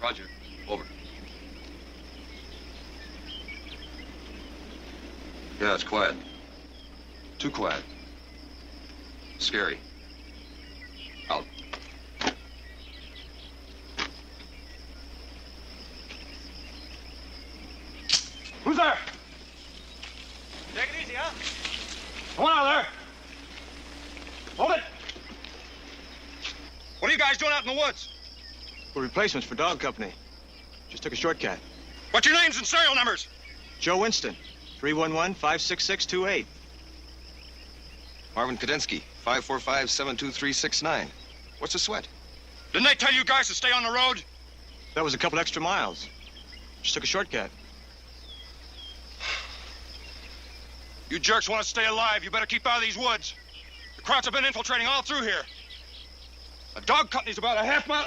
Roger. Over. Yeah, it's quiet. Too quiet. Scary. Out. Who's there? Take it easy, huh? Come on out there. Hold it. What are you guys doing out in the woods? We're replacements for dog company. Just took a shortcut. What's your names and serial numbers? Joe Winston, 311-566-28. Marvin Kadensky, 545-72369. What's the sweat? Didn't they tell you guys to stay on the road? That was a couple extra miles. Just took a shortcut. You jerks want to stay alive, you better keep out of these woods. The Krauts have been infiltrating all through here. The dog company's about a half mile...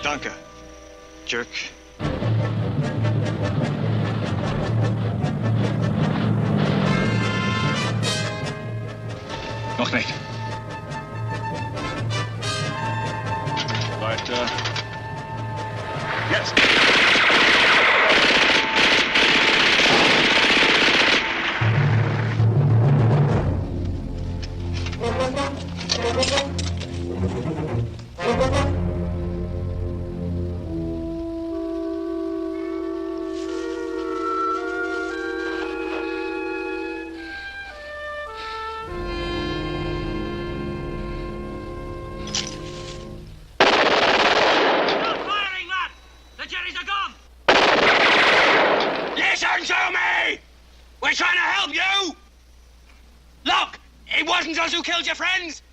Danke, jerk. Noch nicht. But, yes. We're trying to help you! Look, it wasn't us who killed your friends!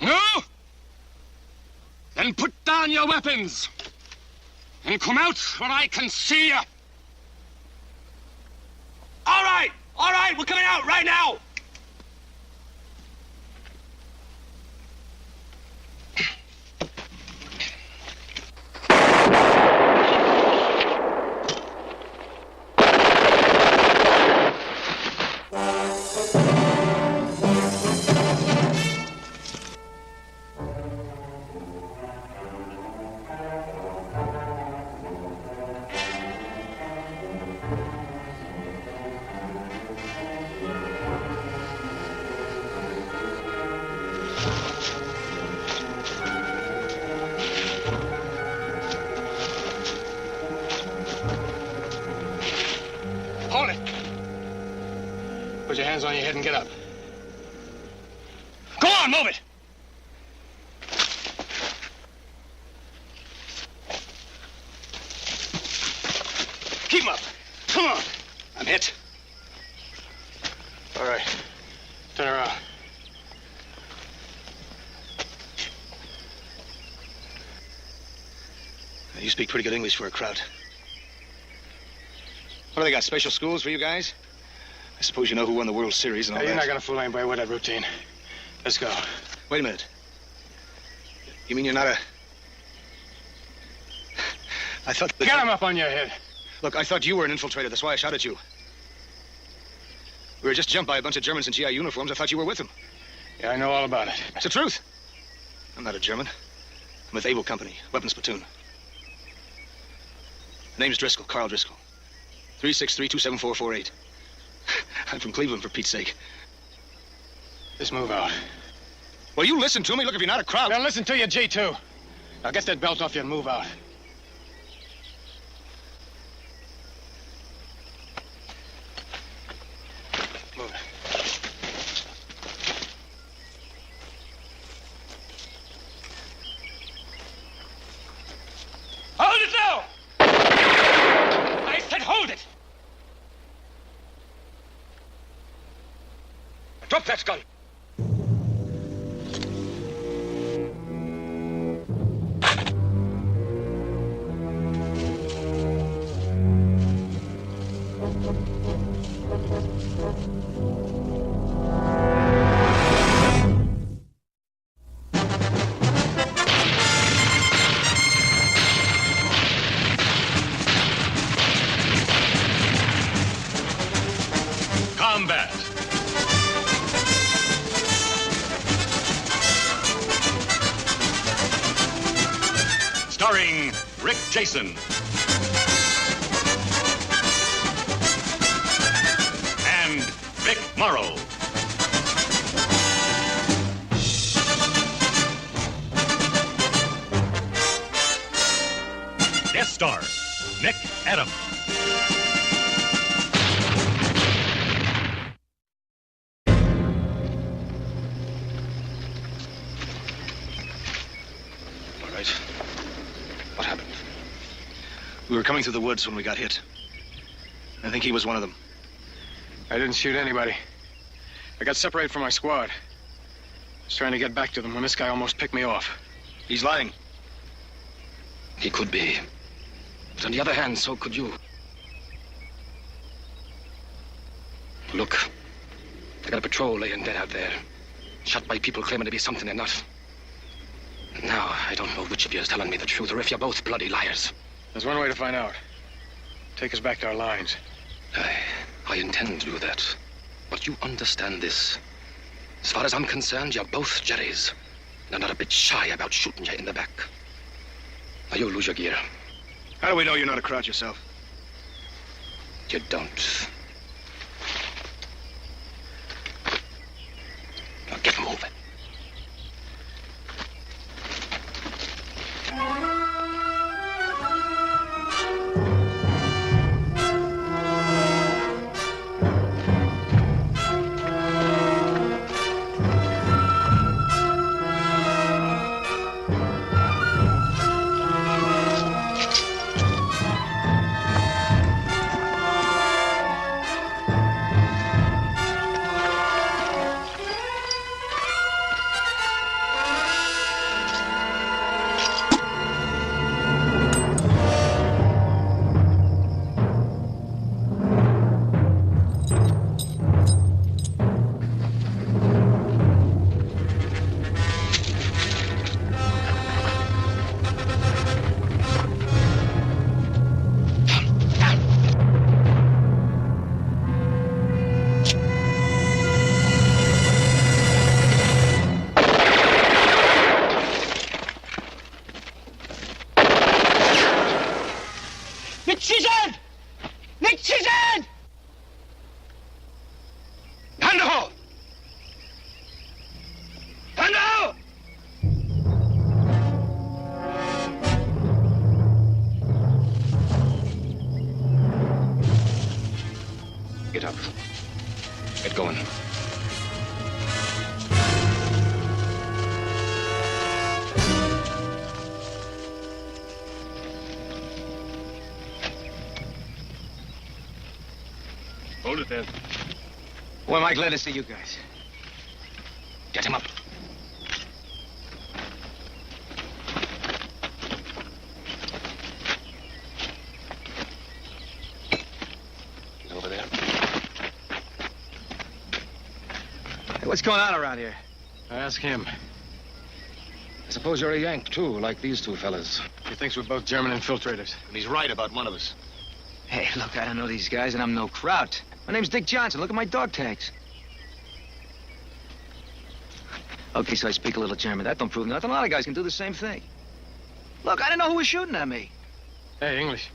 No? Then put down your weapons and come out where I can see you. All right, we're coming out right now! Put your hands on your head and get up. Go on, move it! Keep 'em up. Come on. I'm hit. All right. Turn around. You speak pretty good English for a Kraut. What do they got, special schools for you guys? I suppose you know who won the World Series and all Hey, that. you're not gonna fool anybody with that routine. Let's go. Wait a minute. You mean you're not a... I thought... Get him up on your head. Look, I thought you were an infiltrator. That's why I shot at you. We were just jumped by a bunch of Germans in GI uniforms. I thought you were with them. Yeah, I know all about it. It's the truth. I'm not a German. I'm with Able Company, weapons platoon. Name's Driscoll, Carl Driscoll. 363-27448. I'm from Cleveland, for Pete's sake. Just move out. Well, you listen to me. Look, if you're not a Kraut... Now listen to you, G2. Now get that belt off you and move out. Move it. Hold it now! I said hold it! Drop that gun! Combat. Starring Rick Jason. And Vic Morrow. Guest star, Nick Adams. All right. What happened? We were coming through the woods when we got hit. I think he was one of them. I didn't shoot anybody. I got separated from my squad. I was trying to get back to them when this guy almost picked me off. He's lying. He could be. But on the other hand, so could you. Look, I got a patrol laying dead out there. Shot by people claiming to be something they're not. And now, I don't know which of you is telling me the truth or if you're both bloody liars. There's one way to find out. Take us back to our lines. I intend to do that. But you understand this. As far as I'm concerned, you're both Jerrys. And I'm not a bit shy about shooting you in the back. Now, you lose your gear. How do we know you're not a crowd yourself? You don't. Now, get moving. Get up. Get going. Hold it then. Well, am I glad to see you guys. Get him up. He's over there. Hey, what's going on around here? Ask him. I suppose you're a Yank, too, like these two fellas. He thinks we're both German infiltrators. And he's right about one of us. Hey, look, I don't know these guys, and I'm no Kraut. My name's Dick Johnson. Look at my dog tags. Okay, so I speak a little German. That don't prove nothing. A lot of guys can do the same thing. Look, I didn't know who was shooting at me. Hey, English.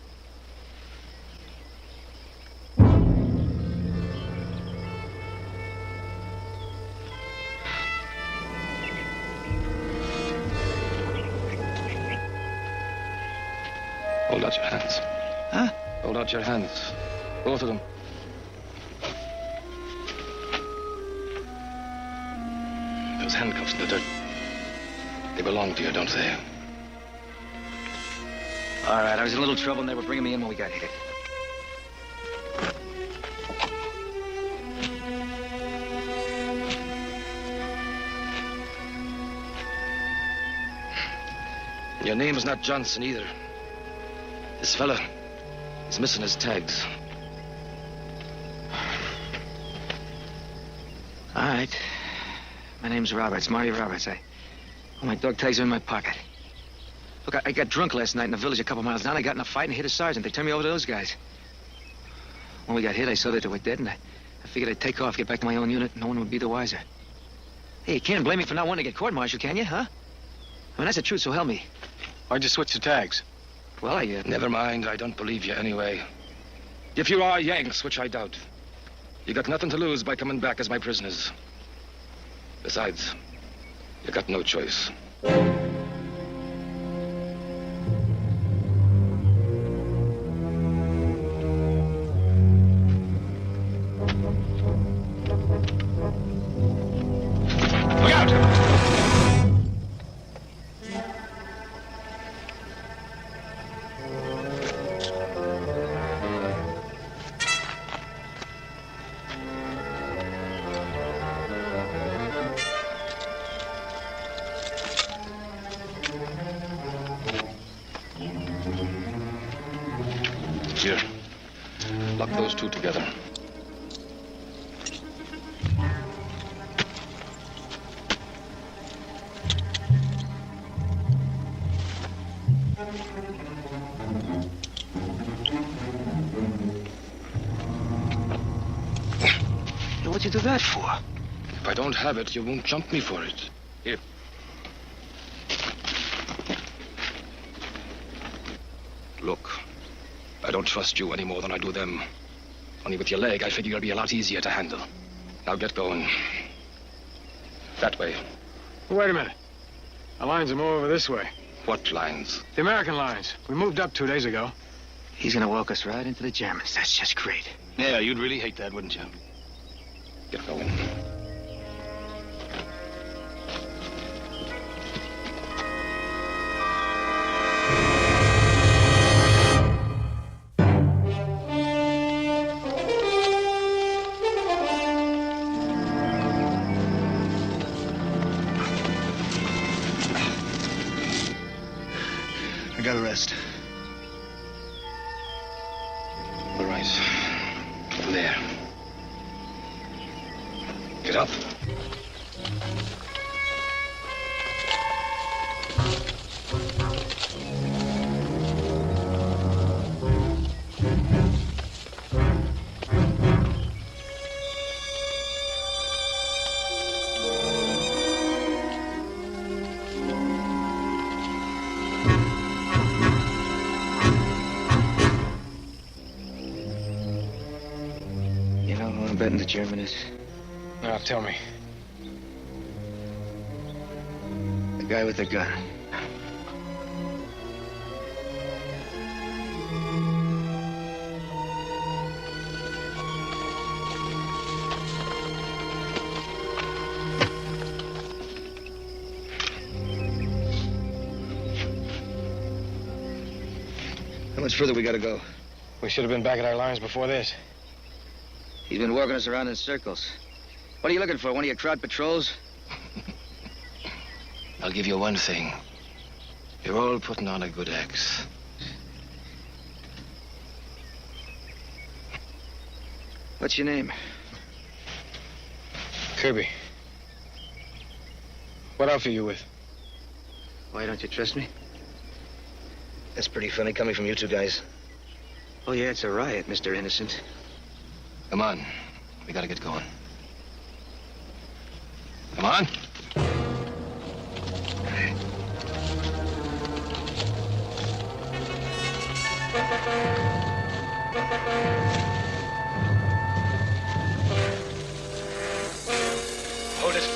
Hold out your hands. Huh? Hold out your hands. Both of them. Those handcuffs in the dirt. They belong to you, don't they? All right, I was in a little trouble, and they were bringing me in when we got hit. Your name is not Johnson either. This fella is missing his tags. All right. My name's Roberts, Mario Roberts. My dog tags are in my pocket. Look, I got drunk last night in the village a couple miles down. I got in a fight and hit a sergeant. They turned me over to those guys. When we got hit, I saw that they were dead, and I figured I'd take off, get back to my own unit, and no one would be the wiser. Hey, you can't blame me for not wanting to get court-martialed, can you, huh? I mean, that's the truth, so help me. Why'd you switch the tags? Well, Never mind, I don't believe you anyway. If you are Yanks, which I doubt, you got nothing to lose by coming back as my prisoners. Besides, you got no choice. Look out! Here, lock those two together. What'd you do that for? If I don't have it, you won't jump me for it. Here. Look, I don't trust you any more than I do them. Only with your leg, I figure you'll be a lot easier to handle. Now get going. That way. Wait a minute. Our lines are more over this way. What lines? The American lines. We moved up 2 days ago. He's gonna walk us right into the Germans. That's just great. Yeah, you'd really hate that, wouldn't you? Get going. I got a rest. All right. There. Get up. You know who I'm betting the German is? Now, tell me. The guy with the gun. How much further we gotta go? We should have been back at our lines before this. He's been working us around in circles. What are you looking for? One of your crowd patrols? I'll give you one thing. You're all putting on a good act. What's your name? Kirby. What outfit you with? Why don't you trust me? That's pretty funny coming from you two guys. Oh, yeah, it's a riot, Mr. Innocent. Come on. We gotta get going. Come on. Hold it.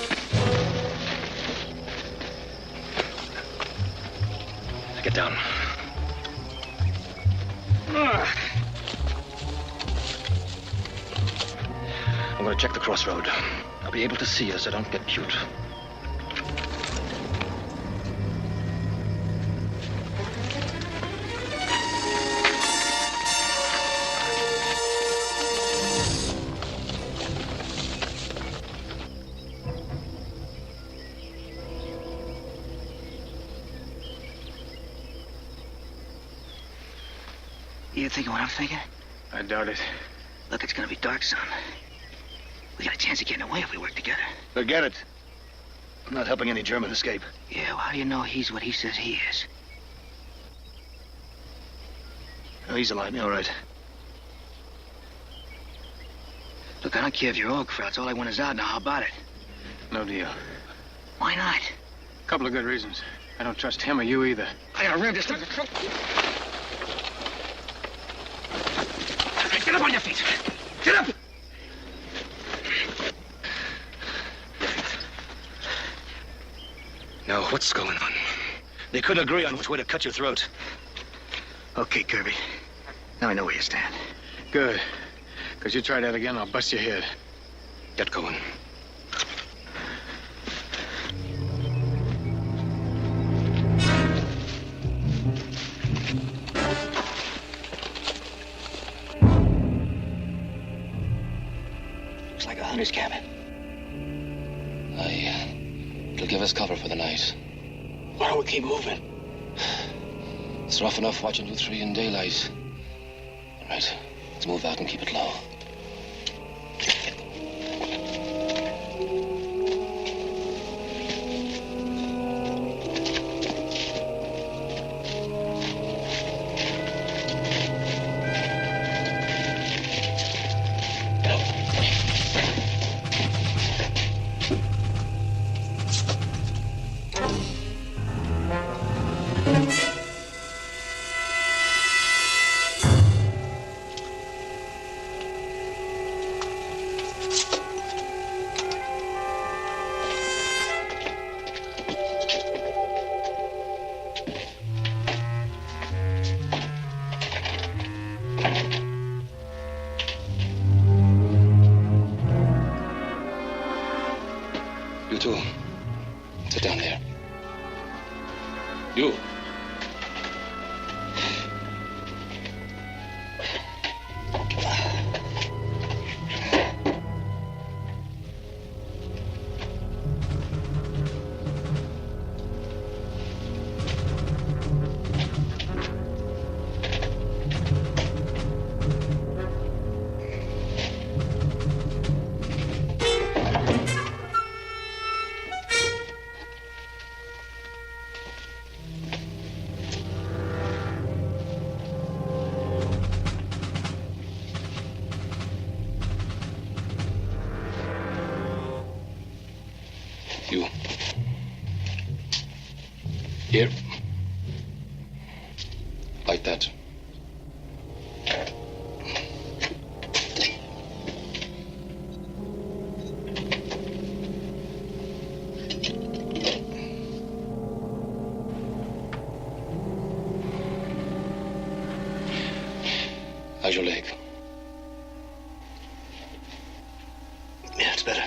Get down. I'm gonna check the crossroad. I'll be able to see you so don't get cute. You thinking what I'm thinking? I doubt it. Look, it's gonna be dark soon. We got a chance of getting away if we work together. Forget it. I'm not helping any German escape. Yeah, well, how do you know he's what he says he is? Oh, he's alive. All right. Look, I don't care if you're all crowds. All I want is out now. How about it? No deal. Why not? Couple of good reasons. I don't trust him or you either. I gotta ram this thing. Get up on your feet. Get up! Now, what's going on? They couldn't agree on which way to cut your throat. Okay, Kirby. Now I know where you stand. Good. Because you try that again, I'll bust your head. Get going. Looks like a hunter's cabin. It'll give us cover for the night. Why don't we keep moving? It's rough enough watching you three in daylight. All right, let's move out and keep it low. You two, sit down there. You. You. Here. Like that. How's your leg? Yeah, it's better.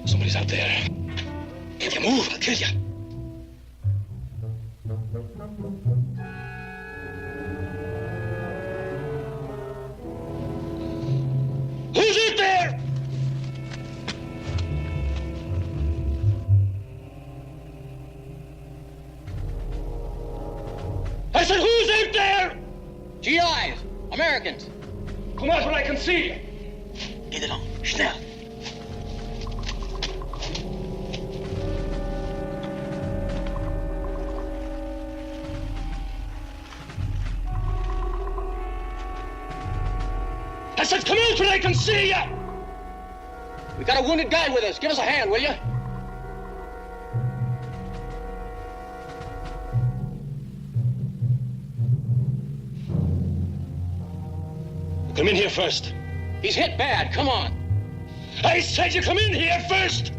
Somebody's out there. If you move, I'll kill you. Who's out there? I said, who's out there? GIs, Americans. Come out where I can see. Get it on. Schnell. I said, come out where I can see you. We got a wounded guy with us. Give us a hand, will you? Come in here first. He's hit bad. Come on. I said you come in here first.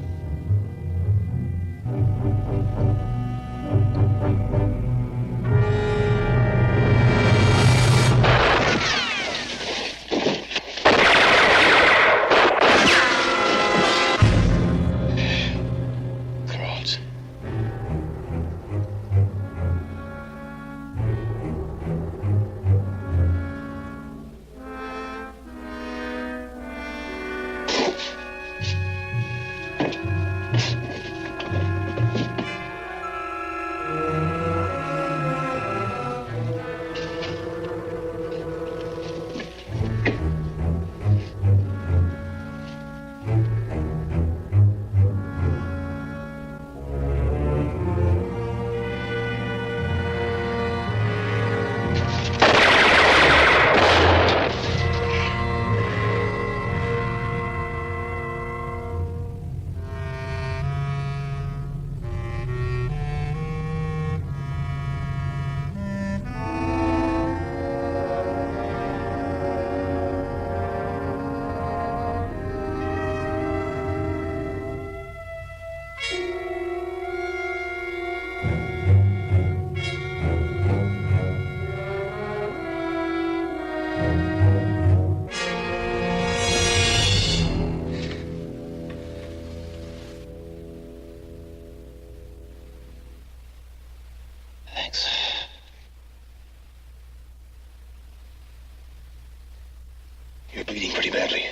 You're bleeding pretty badly.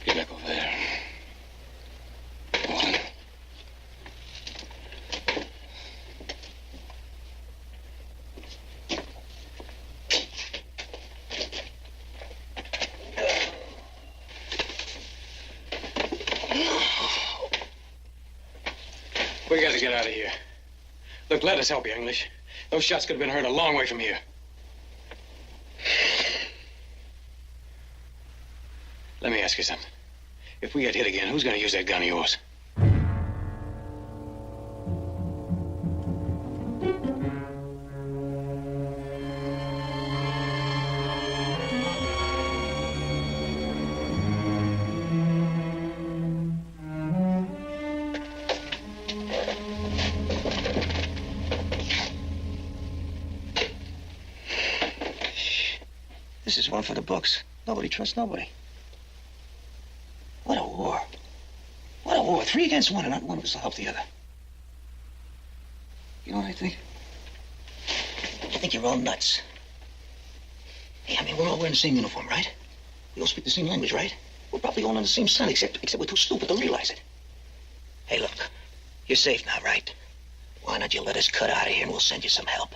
Get back over there. Go on. We got to get out of here. Look, let us help you, English. Those shots could have been heard a long way from here. Let me ask you something. If we get hit again, who's going to use that gun of yours? This is one for the books. Nobody trusts nobody. What a war. What a war. 3 against 1, and not one of us will help the other. You know what I think? I think you're all nuts. Hey, I mean, we're all wearing the same uniform, right? We all speak the same language, right? We're probably all on the same side, except we're too stupid to realize it. Hey, look. You're safe now, right? Why don't you let us cut out of here and we'll send you some help?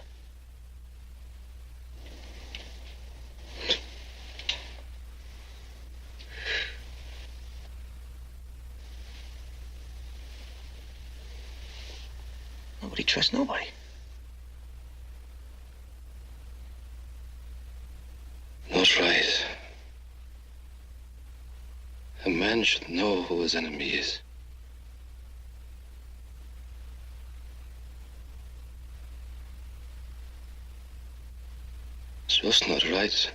Nobody trusts nobody. Not right. A man should know who his enemy is. It's just not right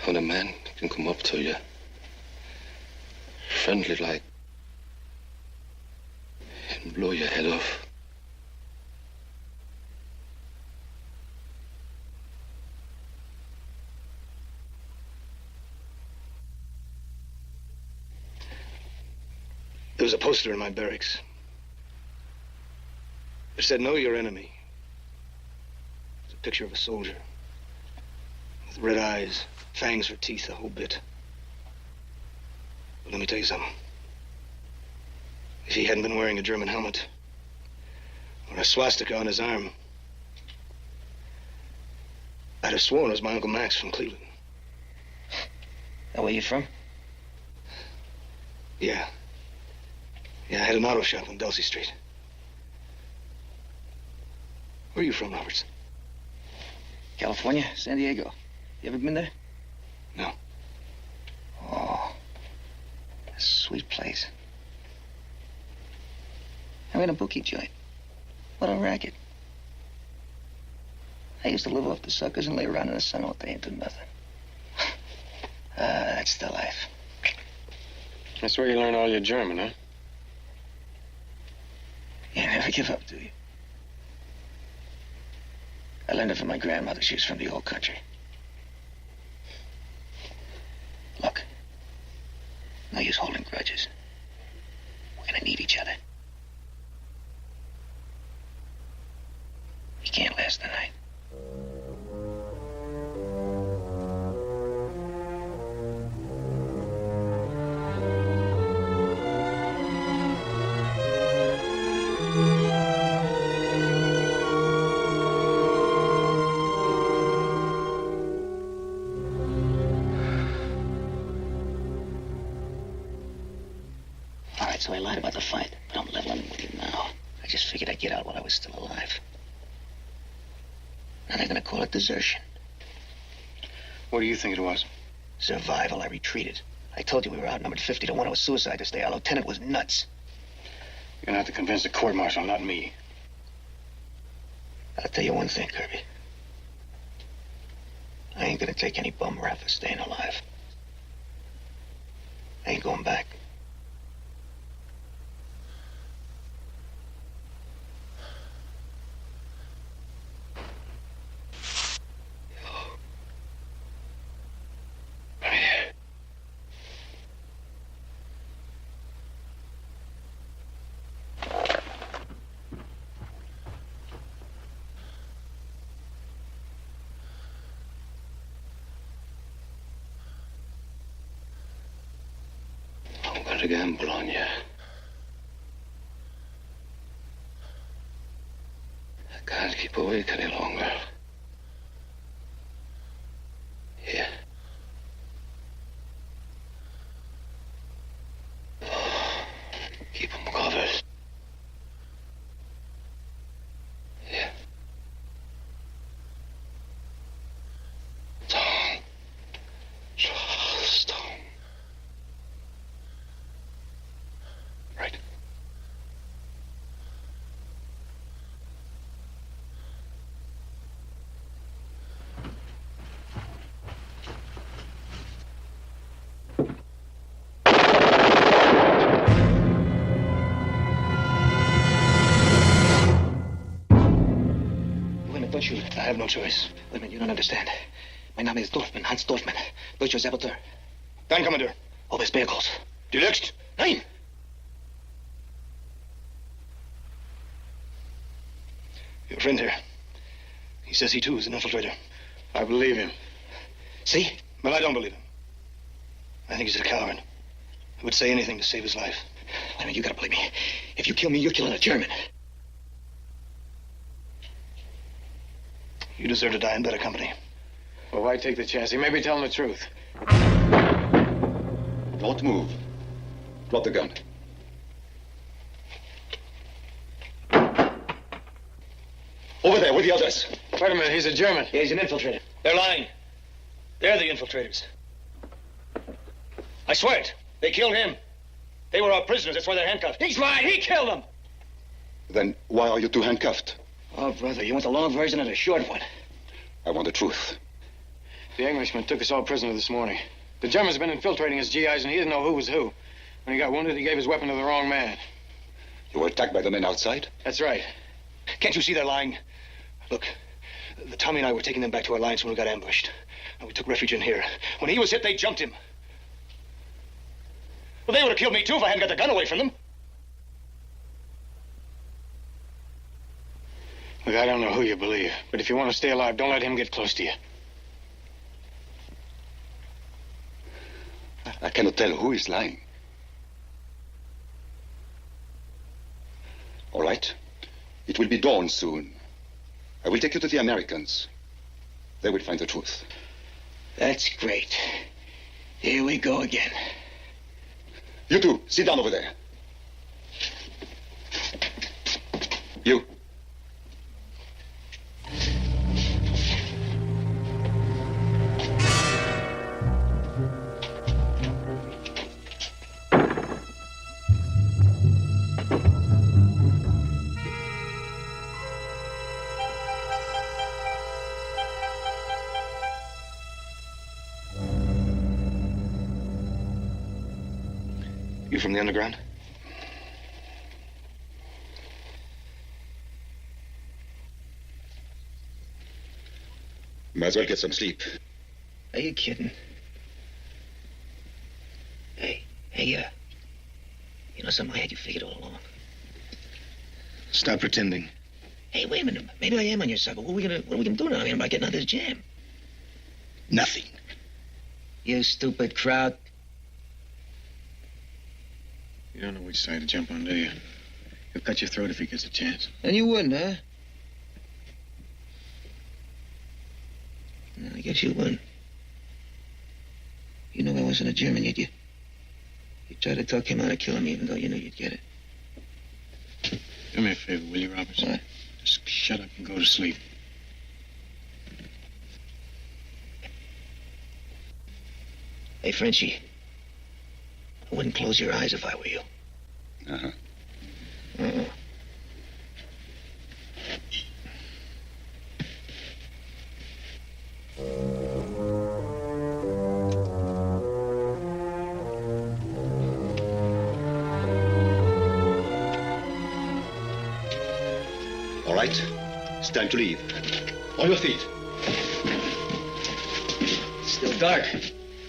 when a man can come up to you, friendly like, and blow your head off. There was a poster in my barracks. It said, "Know your enemy." It's a picture of a soldier. With red eyes, fangs for teeth, the whole bit. But let me tell you something. If he hadn't been wearing a German helmet, or a swastika on his arm, I'd have sworn it was my Uncle Max from Cleveland. That where you from? Yeah. Yeah, I had an auto shop on Dulcie Street. Where are you from, Roberts? California, San Diego. You ever been there? No. Oh, a sweet place. I ran a bookie joint. What a racket. I used to live off the suckers and lay around in the sun all day and do nothing. That's the life. That's where you learn all your German, huh? You never give up, do you? I learned it from my grandmother. She was from the old country. Look, no use holding grudges. We're gonna need each other. You can't last the night. So I lied about the fight, but I'm leveling with you now. I just figured I'd get out while I was still alive. Now they're gonna call it desertion. What do you think it was? Survival. I retreated. I told you we were outnumbered 50 to 1. It was suicide to stay. Our lieutenant was nuts. You're gonna have to convince the court-martial, not me. I'll tell you one thing, Kirby. I ain't gonna take any bum rap for staying alive. I ain't going back. got a gamble on you. I can't keep awake any longer. Here. Keep them covered. Here. Tom. Charles Tom. Right. Don't shoot. I have no choice. Wait a minute, you don't understand. My name is Dorfman, Hans Dorfman. Deutscher Saboteur. Dann, Kommandeur. Ober Speerkos. Du lügst? Nein! Your friend here. He says he too is an infiltrator. I believe him. See? But I don't believe him. I think he's a coward. He would say anything to save his life. Wait a minute, you gotta believe me. If you kill me, you're killing a German. You deserve to die in better company. Well, why take the chance? He may be telling the truth. Don't move. Drop the gun. Over there, with the others. Wait a minute, he's a German. Yeah, he's an infiltrator. They're lying. They're the infiltrators. I swear it. They killed him. They were our prisoners. That's why they're handcuffed. He's lying. He killed them. Then why are you two handcuffed? Oh, brother, you want the long version or the short one? I want the truth. The Englishman took us all prisoner this morning. The Germans have been infiltrating his GIs, and he didn't know who was who. When he got wounded, he gave his weapon to the wrong man. You were attacked by the men outside? That's right. Can't you see they're lying? Look, the Tommy and I were taking them back to our lines when we got ambushed. And we took refuge in here. When he was hit, they jumped him. Well, they would have killed me, too, if I hadn't got the gun away from them. Look, I don't know who you believe, but if you want to stay alive, don't let him get close to you. I cannot tell who is lying. All right. It will be dawn soon. I will take you to the Americans. They will find the truth. That's great. Here we go again. You two, sit down over there. You. You from the underground? Might as well get some sleep. Are you kidding? Hey, you know something? I had you figured all along. Stop pretending. Hey, wait a minute. Maybe I am on your side, but what are we gonna do now? I mean, about getting out of this jam? Nothing. You stupid crowd. You don't know which side to jump on, do you? He'll cut your throat if he gets a chance. And you wouldn't, huh? No, I guess you wouldn't. You know I wasn't a German, yet you tried to talk him out of killing me, even though you knew you'd get it. Do me a favor, will you, Roberts? What? Just shut up and go to sleep. Hey, Frenchie. I wouldn't close your eyes if I were you. Uh-huh. Uh-uh. All right. It's time to leave. On your feet. It's still dark.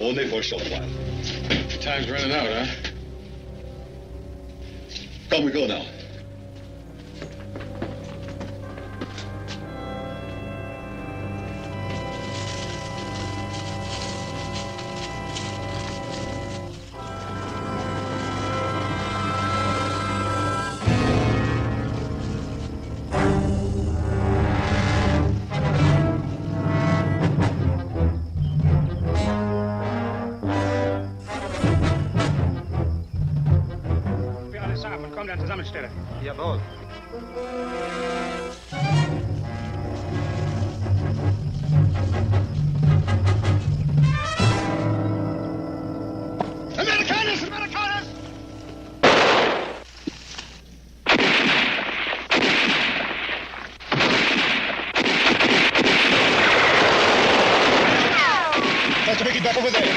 Only for a short while. Time's running out, huh? Come, we go now. Frauen werden zusammenstellen. Jawohl. Amerikaners! Amerikaners! Let's make it back over there.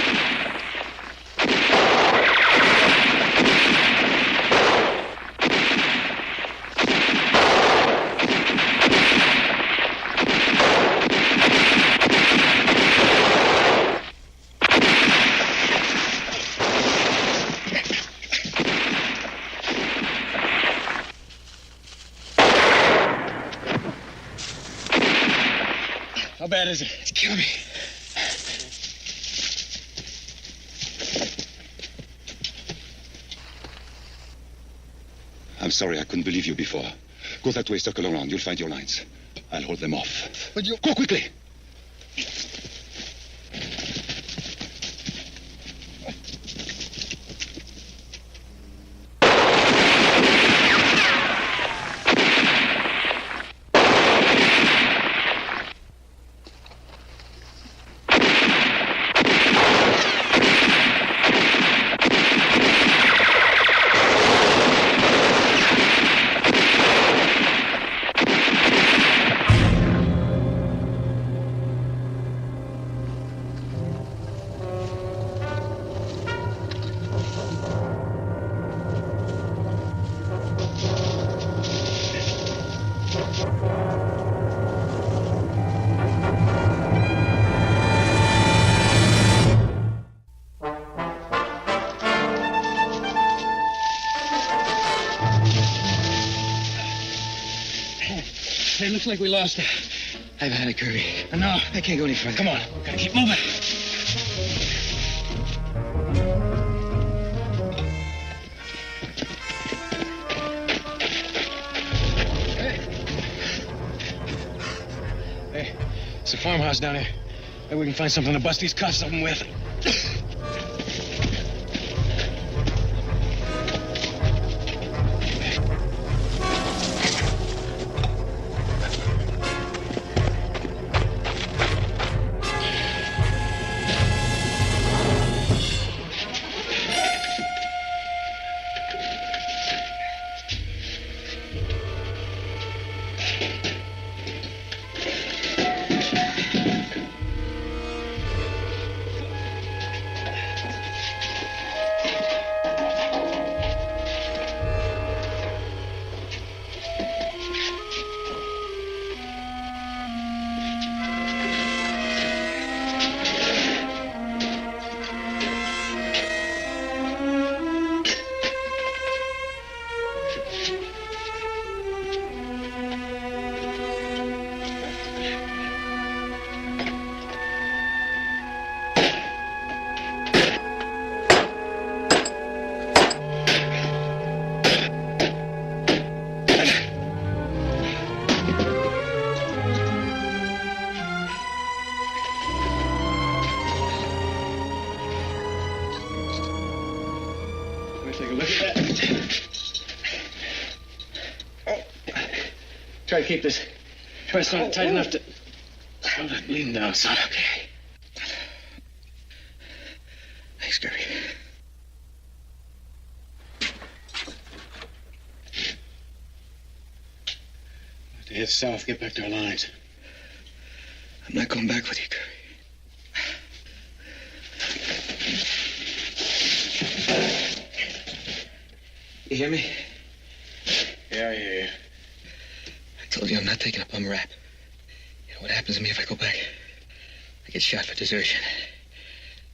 How bad is it? It's killing me. I'm sorry, I couldn't believe you before. Go that way, circle around. You'll find your lines. I'll hold them off. But you... Go quickly! It looks like we lost her. I've had it, Kirby. No. I can't go any further. Come on. Gotta keep moving. Hey, it's a farmhouse down here. Maybe we can find something to bust these cuffs open with. Take a look at that. Try to keep this twist on it tight enough to slow that bleeding down, son. Okay. Thanks, Kirby. To head south, get back to our lines. I'm not going back with you, Kirby. You hear me? Yeah, I hear you. I told you I'm not taking up on rap. You know what happens to me if I go back? I get shot for desertion.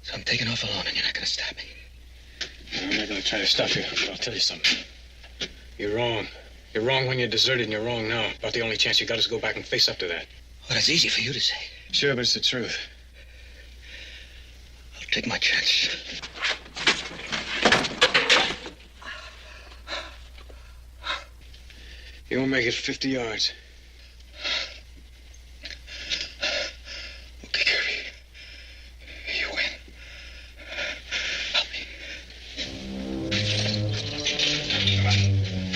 So I'm taking off alone, and you're not going to stop me. I'm not going to try to stop you, but I'll tell you something. You're wrong. You're wrong when you deserted, and you're wrong now. About the only chance you got is to go back and face up to that. Well, that's easy for you to say. Sure, but it's the truth. I'll take my chance. You won't make it 50 yards. Okay, Kirby. You win. Help me. Come on.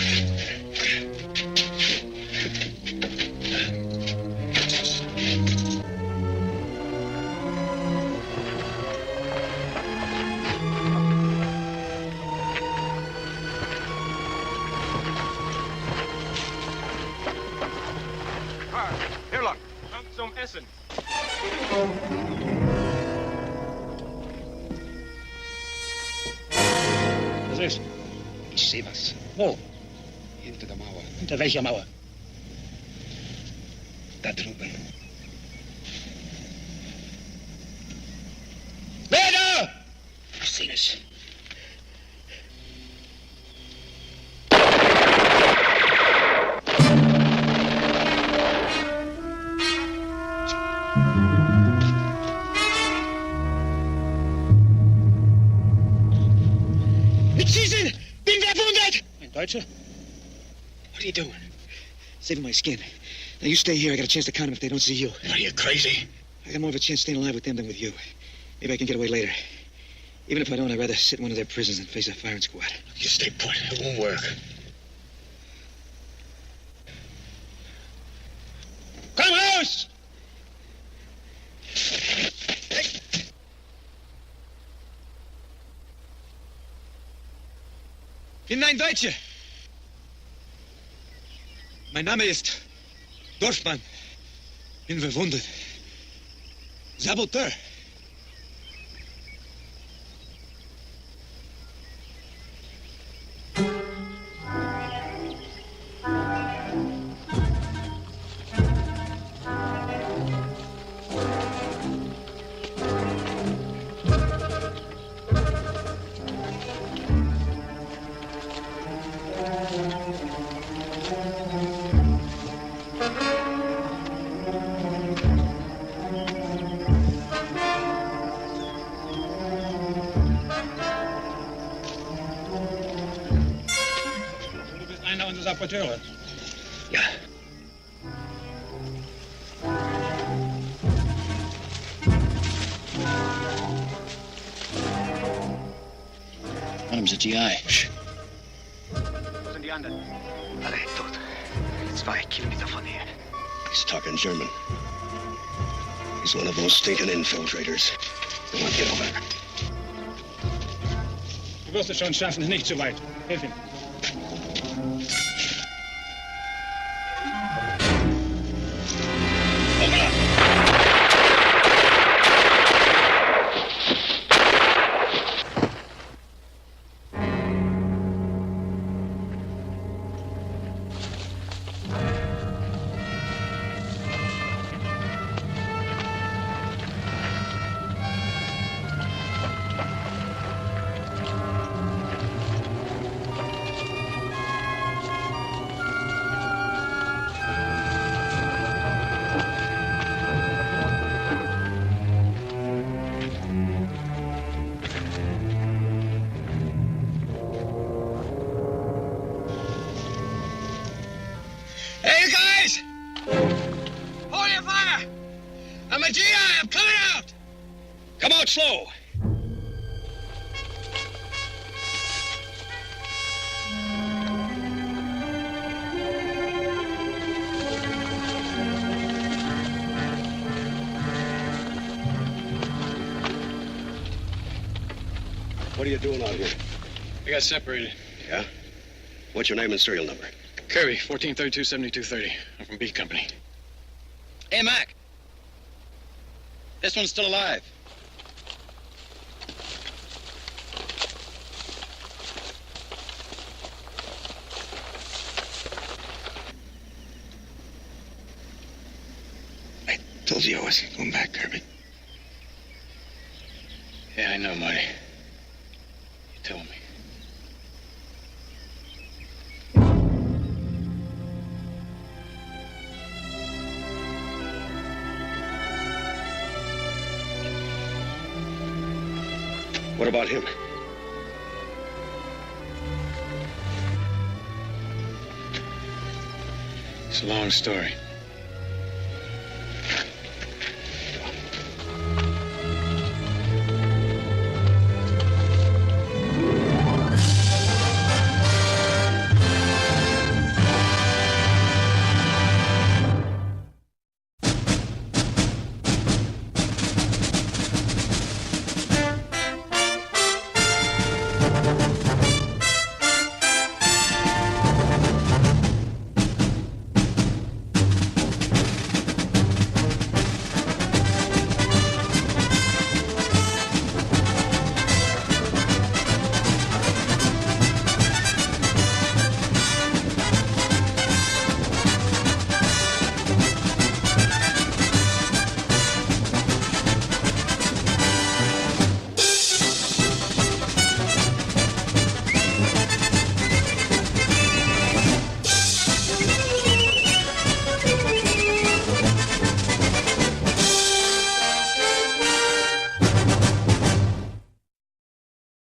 listen. Was ist? Ich sehe was. Wo? Hinter der Mauer. Hinter welcher Mauer? Da drüben. Wer da? Ich sehe es. Deutsche? What are you doing? Saving my skin. Now you stay here. I got a chance to count them if they don't see you. Are you crazy? I got more of a chance staying alive with them than with you. Maybe I can get away later. Even if I don't, I'd rather sit in one of their prisons than face a firing squad. You stay put. It won't work. Komm raus! Bin ein Deutscher. Mein Name ist Dorfmann. Bin verwundet. Saboteur. Saboteure. Ja. One of them's a GI. Wo sind die anderen? Alle tot. 2 Kilometer von hier. He's talking German. He's one of those stinking infiltrators. Come on, get over. Du wirst es schon schaffen, nicht zu weit. Hilf ihm. Slow. What are you doing out here? We got separated. Yeah? What's your name and serial number? Kirby, 1432-7230. I'm from B Company. Hey, Mac. This one's still alive. I told you I wasn't going back, Kirby. Yeah, I know, Marty. You told me. What about him? It's a long story.